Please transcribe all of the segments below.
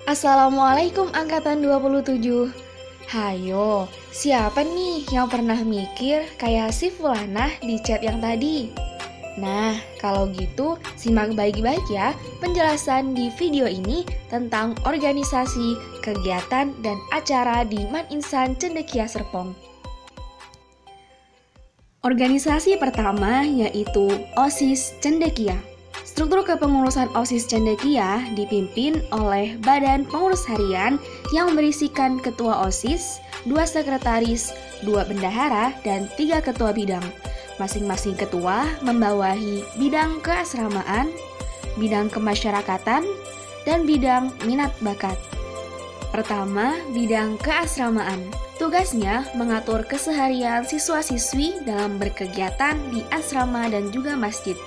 Assalamualaikum Angkatan 27. Hayo, siapa nih yang pernah mikir kayak si Fulanah di chat yang tadi? Nah, kalau gitu simak baik-baik ya penjelasan di video ini tentang organisasi, kegiatan, dan acara di Maninsan Cendekia Serpong. Organisasi pertama yaitu OSIS Cendekia. Struktur kepengurusan OSIS Cendekia dipimpin oleh Badan Pengurus Harian yang berisikan Ketua OSIS, 2 Sekretaris, 2 Bendahara, dan 3 Ketua Bidang. Masing-masing ketua membawahi bidang keasramaan, bidang kemasyarakatan, dan bidang minat bakat. Pertama, bidang keasramaan. Tugasnya mengatur keseharian siswa-siswi dalam berkegiatan di asrama dan juga masjid.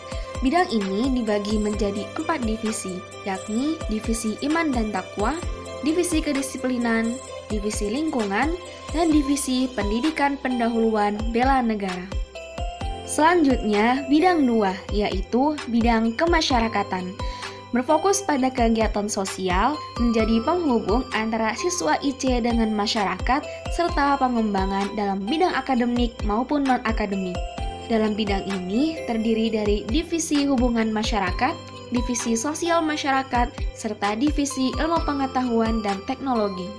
Bidang ini dibagi menjadi 4 divisi, yakni Divisi Iman dan Takwa, Divisi Kedisiplinan, Divisi Lingkungan, dan Divisi Pendidikan Pendahuluan Bela Negara. Selanjutnya, bidang 2, yaitu bidang kemasyarakatan. Berfokus pada kegiatan sosial, menjadi penghubung antara siswa IC dengan masyarakat, serta pengembangan dalam bidang akademik maupun non-akademik. Dalam bidang ini terdiri dari Divisi Hubungan Masyarakat, Divisi Sosial Masyarakat, serta Divisi Ilmu Pengetahuan dan Teknologi.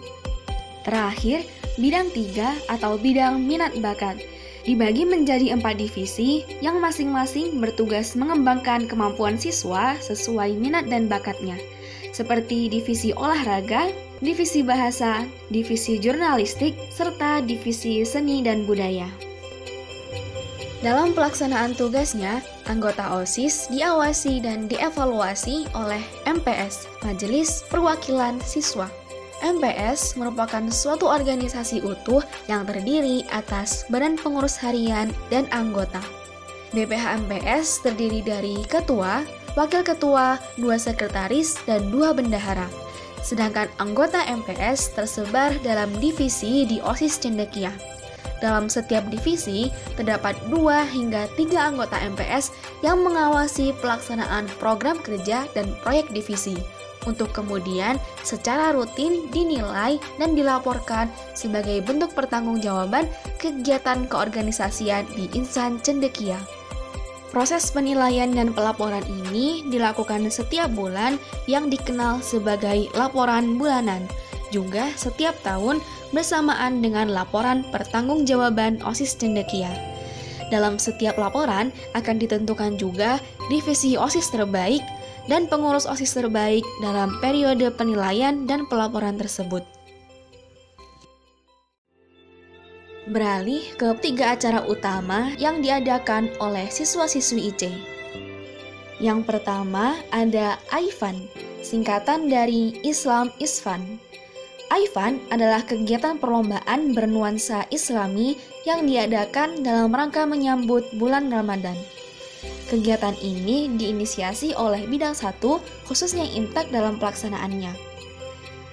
Terakhir, bidang 3 atau bidang minat bakat dibagi menjadi 4 divisi yang masing-masing bertugas mengembangkan kemampuan siswa sesuai minat dan bakatnya, seperti divisi olahraga, divisi bahasa, divisi jurnalistik, serta divisi seni dan budaya. Dalam pelaksanaan tugasnya, anggota OSIS diawasi dan dievaluasi oleh MPS, Majelis Perwakilan Siswa. MPS merupakan suatu organisasi utuh yang terdiri atas Badan Pengurus Harian dan anggota. BPH MPS terdiri dari ketua, wakil ketua, 2 sekretaris, dan 2 bendahara. Sedangkan anggota MPS tersebar dalam divisi di OSIS Cendekia. Dalam setiap divisi, terdapat 2 hingga 3 anggota MPS yang mengawasi pelaksanaan program kerja dan proyek divisi, untuk kemudian secara rutin dinilai dan dilaporkan sebagai bentuk pertanggungjawaban kegiatan keorganisasian di Insan Cendekia. Proses penilaian dan pelaporan ini dilakukan setiap bulan yang dikenal sebagai laporan bulanan, juga setiap tahun bersamaan dengan laporan pertanggungjawaban OSIS Cendekia. Dalam setiap laporan akan ditentukan juga divisi OSIS terbaik dan pengurus OSIS terbaik dalam periode penilaian dan pelaporan tersebut. Beralih ke 3 acara utama yang diadakan oleh siswa-siswi IC. Yang pertama ada AIFAN, singkatan dari Islam is Fun. AIFAN adalah kegiatan perlombaan bernuansa Islami yang diadakan dalam rangka menyambut bulan Ramadan. Kegiatan ini diinisiasi oleh bidang 1, khususnya Imtek dalam pelaksanaannya.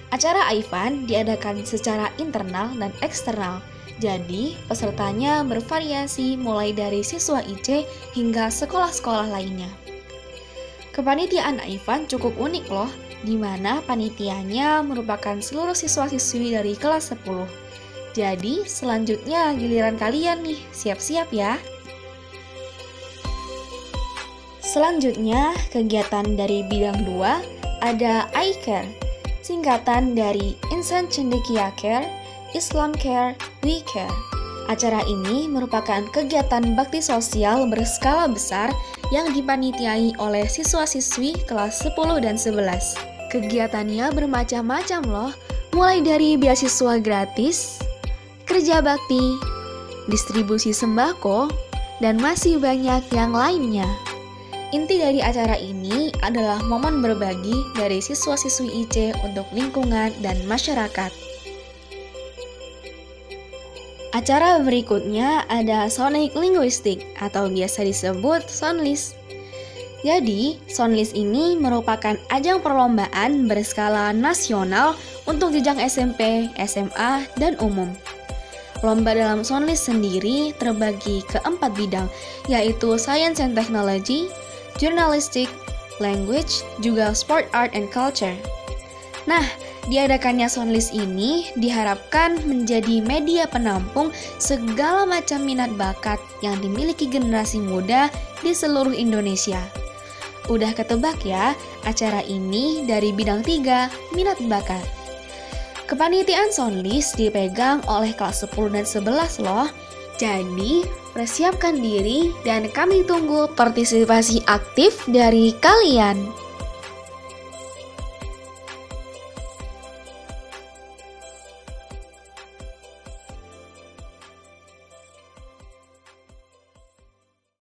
Acara AIFAN diadakan secara internal dan eksternal, jadi pesertanya bervariasi mulai dari siswa IC hingga sekolah-sekolah lainnya. Kepanitiaan AIFAN cukup unik loh, di mana panitianya merupakan seluruh siswa-siswi dari kelas 10. Jadi selanjutnya giliran kalian nih, siap-siap ya. Selanjutnya, kegiatan dari bidang 2 ada iCare, singkatan dari Insan Cendekia Care, Islam Care, We Care. Acara ini merupakan kegiatan bakti sosial berskala besar yang dipanitiai oleh siswa-siswi kelas 10 dan 11. Kegiatannya bermacam-macam loh, mulai dari beasiswa gratis, kerja bakti, distribusi sembako, dan masih banyak yang lainnya. Inti dari acara ini adalah momen berbagi dari siswa-siswi IC untuk lingkungan dan masyarakat. Acara berikutnya ada Sonic Linguistik atau biasa disebut Sonlis. Jadi, Sonlis ini merupakan ajang perlombaan berskala nasional untuk jenjang SMP, SMA, dan umum. Lomba dalam Sonlis sendiri terbagi ke 4 bidang, yaitu Science and Technology, Journalistic, Language, juga Sport, Art, and Culture. Nah, Diadakannya Soundlist ini diharapkan menjadi media penampung segala macam minat bakat yang dimiliki generasi muda di seluruh Indonesia. Udah ketebak ya, acara ini dari bidang 3, minat bakat. Kepanitiaan Soundlist dipegang oleh kelas 10 dan 11 loh. Jadi, persiapkan diri dan kami tunggu partisipasi aktif dari kalian.